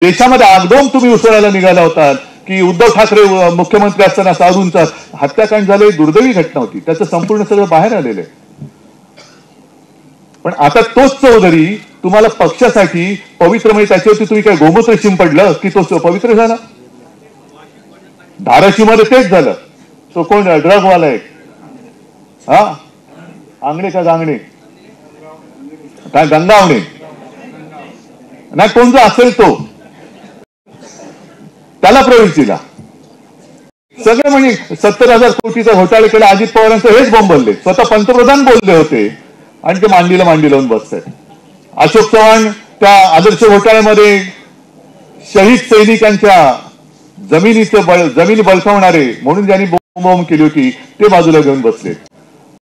देशामध्ये आगदोम तुम्ही उसळायला निघाला होतात की उद्धव ठाकरे मुख्यमंत्री असताना साधूंचा हत्याकांड झाले, दुर्दैवी घटना होती, त्याचं संपूर्ण सगळं बाहेर आलेलं आहे. पण आता तोच चौधरी तुम्हाला पक्षासाठी पवित्र, म्हणजे त्याच्यावरती तुम्ही काय गोमूत्र शिंपडलं की तो पवित्र झाला. धाराशिवमध्ये तेच झालं. तो कोण ड्रगवाला आहे, हा आंगणे का गांगणे काय गंगावणे नाही, कोण जो असेल तो, त्याला प्रवेश दिला. सगळे म्हणजे 70,000 कोटीचा घोटाळा केला. अजित पवारांचं हेच बोंबलले, स्वतः पंतप्रधान बोलले होते आणि ते मांडीला मांडी लावून बसतात. अशोक चव्हाण त्या आदर्श घोटाळ्यामध्ये शहीद सैनिकांच्या जमिनी बळकावणारे म्हणून ज्यांनी बोंब केली होती ते बाजूला घेऊन बसले.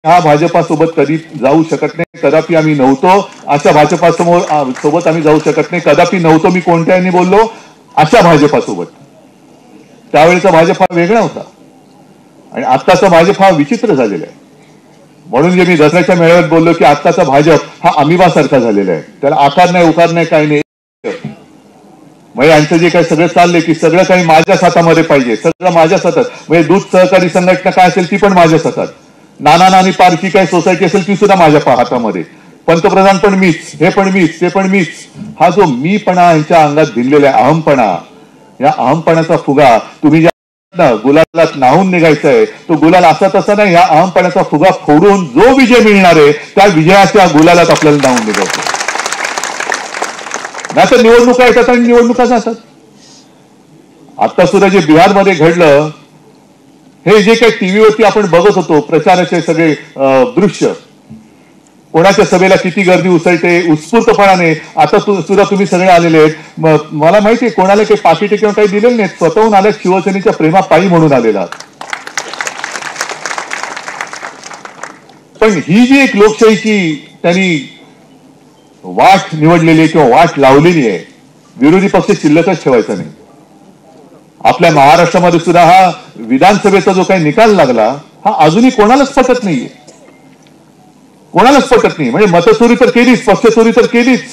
हा भाजपा सोबत कधी जाऊ शकत नाही, कदापि आम्ही नव्हतो. अशा भाजपा सोबत आम्ही जाऊ शकत नाही, कदापि नव्हतो. मी कोणत्याही बोललो अशा भाजपा सोबत. त्यावेळेचा भाजपा वेगळा होता आणि आत्ताचा भाजप हा विचित्र झालेला आहे. म्हणून जे मी दसऱ्याच्या मेळाव्यात बोललो की आत्ताचा भाजप हा अमिबासारखा झालेला आहे, त्याला आकार नाही, उकार नाही, काही नाही. म्हणजे यांचं जे काही सगळं चाललंय की सगळं काही माझ्याच हातामध्ये पाहिजे, सगळं माझ्याच हातात. म्हणजे दूध सहकारी संघटना काय असेल ती पण माझ्याच हातात, नाना नानी पार्कची काय सोसायटी असेल ती सुद्धा माझ्या हातामध्ये, पंतप्रधान पण मीच, हे पण मीच, ते पण मीच. हा जो मीपणा यांच्या अंगात भिनलेला आहे, अहमपणा, या अहमपणाचा फुगा तुम्ही ज्या गुलालात नाहून निघायचा आहे तो गुलाल असा तसा नाही. या अहमपणाचा फुगा फोडून जो विजय मिळणार आहे त्या विजयाच्या गुलालात आपल्याला नाहून निघायचं. नाही तर निवडणुका येतात आणि निवडणुका जातात. आता सुद्धा जे बिहारमध्ये घडलं, हे जे काही टीव्हीवरती आपण बघत होतो प्रचाराचे सगळे दृश्य, कोणाच्या सभेला किती गर्दी उसळते उत्स्फूर्तपणाने. आता सुद्धा तुम्ही सगळे आलेले आहेत. मला माहिती आहे कोणाला काही पाकिटे किंवा काही दिलेले नाहीत, स्वतःहून आल्या शिवसेनेच्या प्रेमापायी म्हणून आलेला. पण ही जी एक लोकशाहीची त्यांनी वाट निवडलेली आहे किंवा वाट लावलेली आहे, विरोधी पक्ष शिल्लकच ठेवायचा नाही. आपल्या महाराष्ट्रामध्ये सुद्धा हा विधानसभेचा जो काही निकाल लागला हा अजूनही कोणालाच पटत नाहीये, कोणालाच पटत नाही. म्हणजे मतचोरी तर केलीच, पक्ष चोरी तर केलीच.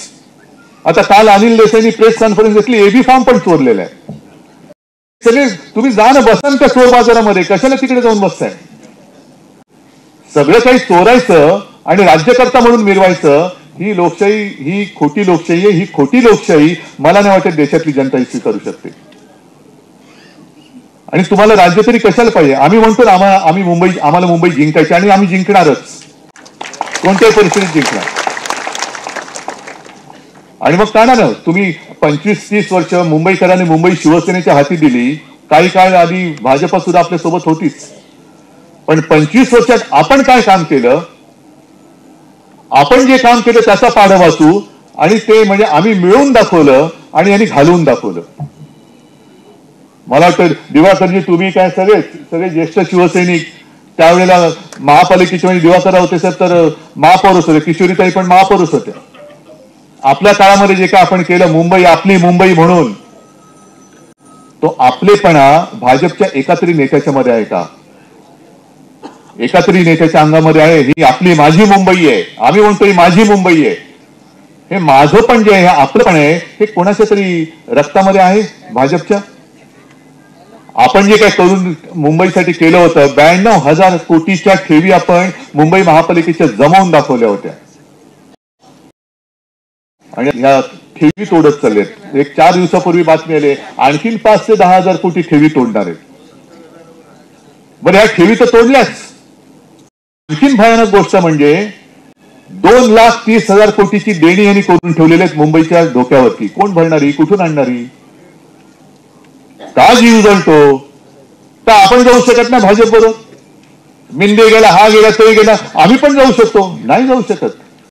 आता काल अनिल देसाईंनी प्रेस कॉन्फरन्स घेतली, एबी फॉर्म पण चोरलेला आहे. सगळे तुम्ही जा ना, बसा त्या चोर बाजारामध्ये, कशाला तिकडे जाऊन बसताय. सगळं काही चोरायचं आणि राज्यकर्ता म्हणून मिरवायचं, ही लोकशाही, ही खोटी लोकशाही आहे. ही खोटी लोकशाही मला नाही वाटत देशातली जनता स्वीकारू शकते. आणि तुम्हाला राज्य तरी कशाला पाहिजे. आम्ही म्हणतो आम्हाला मुंबई जिंकायची आणि आम्ही जिंकणारच, कोणत्याही परिस्थितीत जिंकणार. आणि मग काय ना, तुम्ही 25-30 वर्ष मुंबईकरांनी मुंबई शिवसेनेच्या हाती दिली. काही काळ आधी भाजपा सुद्धा आपल्या सोबत होतीच. पण 25 वर्षात आपण काय काम केलं, आपण जे काम केलं त्याचा पाढा वाचू आणि ते म्हणजे आम्ही मिळवून दाखवलं आणि यांनी घालवून दाखवलं. मला वाटतं दिवाकरजी तुम्ही काय सगळे ज्येष्ठ शिवसैनिक, त्यावेळेला महापालिकेचे म्हणजे दिवाकर होते सर, तर महापौरच होते, किशोरीताई पण महापौरच होते. आपल्या काळामध्ये जे काय आपण केलं, मुंबई आपली मुंबई म्हणून, तो आपलेपणा भाजपच्या एकातरी नेत्याच्या मध्ये आहे का? एकातरी नेत्याच्या अंगामध्ये आहे. ही आपली माझी मुंबई आहे. आम्ही म्हणतो ही माझी मुंबई आहे. हे माझं पण जे आहे, आपलं पण आहे, हे कोणाच्या तरी रक्तामध्ये आहे भाजपच्या. आपण जे काय करून मुंबईसाठी केलं होतं, 92,000 कोटीच्या ठेवी आपण मुंबई महापालिकेच्या जमवून दाखवल्या होत्या आणि ह्या ठेवी तोडत चाललेत. एक 4 दिवसापूर्वी बातमी आली, आणखीन 5 ते 10,000 कोटी ठेवी तोडणार आहेत. बरं, ह्या ठेवी तर तोडल्याच. आणखीन भयानक गोष्ट म्हणजे 2,30,000 कोटीची देणी यांनी करून ठेवलेली आहेत मुंबईच्या डोक्यावरती. कोण भरणारी, कुठून आणणारी, का जीव जळतो? तर आपण जाऊ शकत नाही भाजप बरोबर. मिंदे गेला, हा गेला, तो गेला, आम्ही पण जाऊ शकतो? नाही जाऊ शकत.